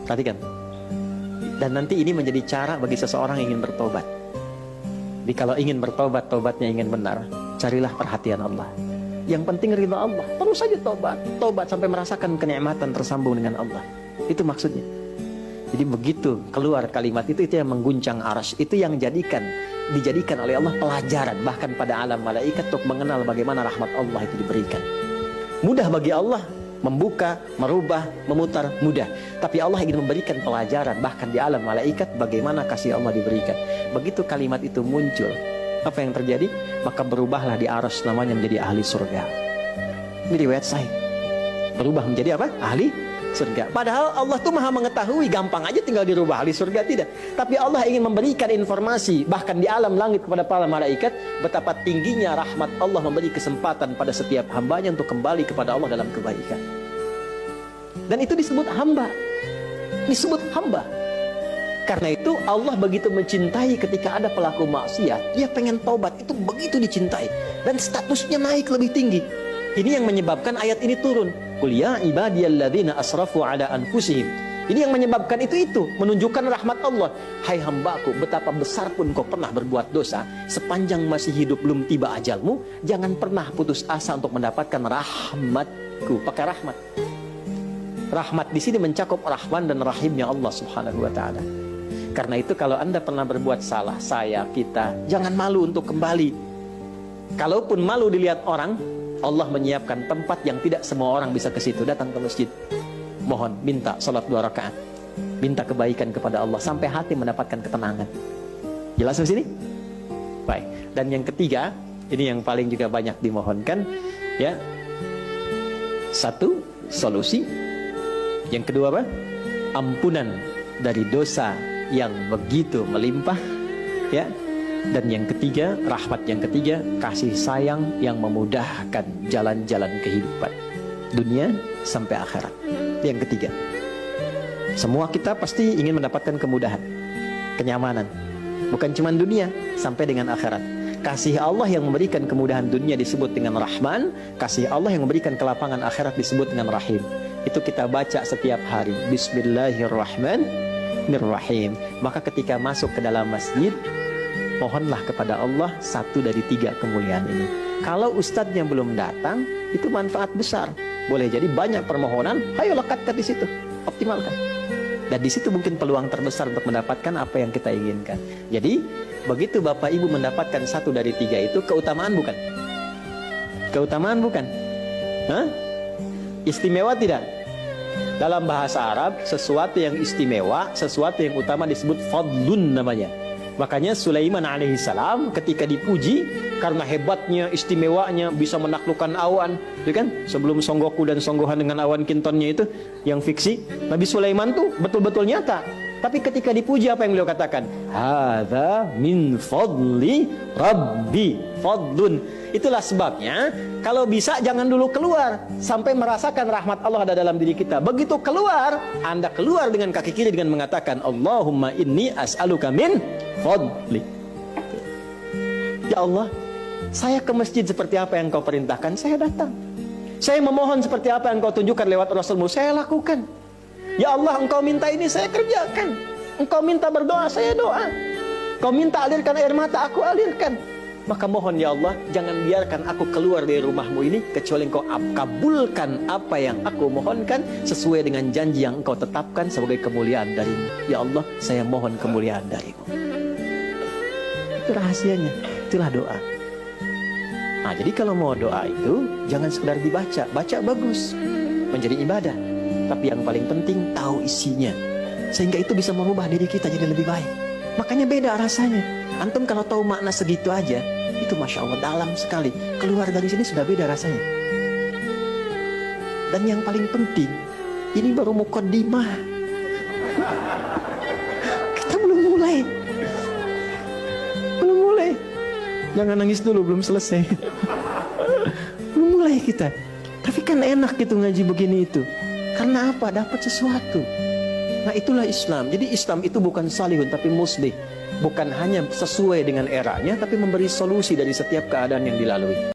Perhatikan. Dan nanti ini menjadi cara bagi seseorang yang ingin bertobat. Jadi kalau ingin bertobat, tobatnya ingin benar, carilah perhatian Allah. Yang penting ridha Allah. Terus saja tobat. Tobat sampai merasakan kenikmatan tersambung dengan Allah. Itu maksudnya. Jadi begitu keluar kalimat itu yang mengguncang arsy. Itu yang dijadikan oleh Allah pelajaran. Bahkan pada alam malaikat untuk mengenal bagaimana rahmat Allah itu diberikan. Mudah bagi Allah membuka, merubah, memutar, mudah. Tapi Allah ingin memberikan pelajaran bahkan di alam malaikat bagaimana kasih Allah diberikan. Begitu kalimat itu muncul, apa yang terjadi? Maka berubahlah di arsy namanya menjadi ahli surga. Ini riwayat sahih. Berubah menjadi apa? Ahli surga. Padahal Allah tuh maha mengetahui, gampang aja tinggal dirubah ahli surga, tidak. Tapi Allah ingin memberikan informasi bahkan di alam langit kepada para malaikat betapa tingginya rahmat Allah memberi kesempatan pada setiap hambanya untuk kembali kepada Allah dalam kebaikan. Dan itu disebut hamba. Disebut hamba. Karena itu Allah begitu mencintai ketika ada pelaku maksiat, dia pengen taubat, itu begitu dicintai dan statusnya naik lebih tinggi. Ini yang menyebabkan ayat ini turun. Qul ya ibadiyalladzina asrafu ala anfusihim. Ini yang menyebabkan itu menunjukkan rahmat Allah. Hai hambaku, betapa besar pun kau pernah berbuat dosa, sepanjang masih hidup belum tiba ajalmu, jangan pernah putus asa untuk mendapatkan rahmatku. Pakai rahmat. Rahmat di sini mencakup Rahman dan Rahimnya Allah Subhanahu wa taala. Karena itu kalau Anda pernah berbuat salah, saya, kita, jangan malu untuk kembali. Kalaupun malu dilihat orang, Allah menyiapkan tempat yang tidak semua orang bisa ke situ. Datang ke masjid, mohon, minta salat 2 rakaat, minta kebaikan kepada Allah sampai hati mendapatkan ketenangan. Jelas di sini? Baik. Dan yang ketiga, ini yang paling juga banyak dimohonkan, ya. Satu, solusi. Yang kedua apa? Ampunan dari dosa yang begitu melimpah, ya. Dan yang ketiga, rahmat yang ketiga, kasih sayang yang memudahkan jalan-jalan kehidupan dunia sampai akhirat. Yang ketiga, semua kita pasti ingin mendapatkan kemudahan, kenyamanan, bukan cuma dunia, sampai dengan akhirat. Kasih Allah yang memberikan kemudahan dunia disebut dengan Rahman, kasih Allah yang memberikan kelapangan akhirat disebut dengan Rahim. Itu kita baca setiap hari, Bismillahirrahmanirrahim. Maka ketika masuk ke dalam masjid, mohonlah kepada Allah satu dari 3 kemuliaan ini. Kalau ustadznya belum datang, itu manfaat besar. Boleh jadi banyak permohonan, ayo lekatkan di situ, optimalkan. Dan di situ mungkin peluang terbesar untuk mendapatkan apa yang kita inginkan. Jadi, begitu Bapak Ibu mendapatkan 1 dari 3 itu, keutamaan bukan? Keutamaan bukan? Hah? Istimewa tidak? Dalam bahasa Arab, sesuatu yang istimewa, sesuatu yang utama disebut fadlun namanya. Makanya Sulaiman alaihissalam ketika dipuji karena hebatnya, istimewanya, bisa menaklukkan awan, itu kan? Sebelum Songgoku dan Songgohan dengan awan kintonnya itu yang fiksi, Nabi Sulaiman tuh betul-betul nyata. Tapi ketika dipuji apa yang beliau katakan? Hadza min fadli rabbi, fadlun. Itulah sebabnya kalau bisa jangan dulu keluar sampai merasakan rahmat Allah ada dalam diri kita. Begitu keluar, Anda keluar dengan kaki kiri dengan mengatakan Allahumma inni as'aluka min fadli. Ya Allah, saya ke masjid seperti apa yang Kau perintahkan, saya datang. Saya memohon seperti apa yang Kau tunjukkan lewat Rasulmu, saya lakukan. Ya Allah, Engkau minta ini, saya kerjakan. Engkau minta berdoa, saya doa. Kau minta alirkan air mata, aku alirkan. Maka mohon ya Allah, jangan biarkan aku keluar dari rumahmu ini kecuali Engkau kabulkan apa yang aku mohonkan sesuai dengan janji yang Engkau tetapkan sebagai kemuliaan darimu. Ya Allah, saya mohon kemuliaan darimu. Itu rahasianya, itulah doa. Nah, jadi kalau mau doa itu jangan sekedar dibaca, baca bagus, menjadi ibadah. Tapi yang paling penting tahu isinya, sehingga itu bisa merubah diri kita jadi lebih baik. Makanya beda rasanya. Antum kalau tahu makna segitu aja, itu Masya Allah dalam sekali. Keluar dari sini sudah beda rasanya. Dan yang paling penting, ini baru muqaddimah. Kita belum mulai. Belum mulai. Jangan nangis dulu, belum selesai. Belum mulai kita. Tapi kan enak gitu ngaji begini itu. Karena apa? Dapat sesuatu. Nah itulah Islam. Jadi Islam itu bukan salihun tapi muslih. Bukan hanya sesuai dengan eranya, tapi memberi solusi dari setiap keadaan yang dilalui.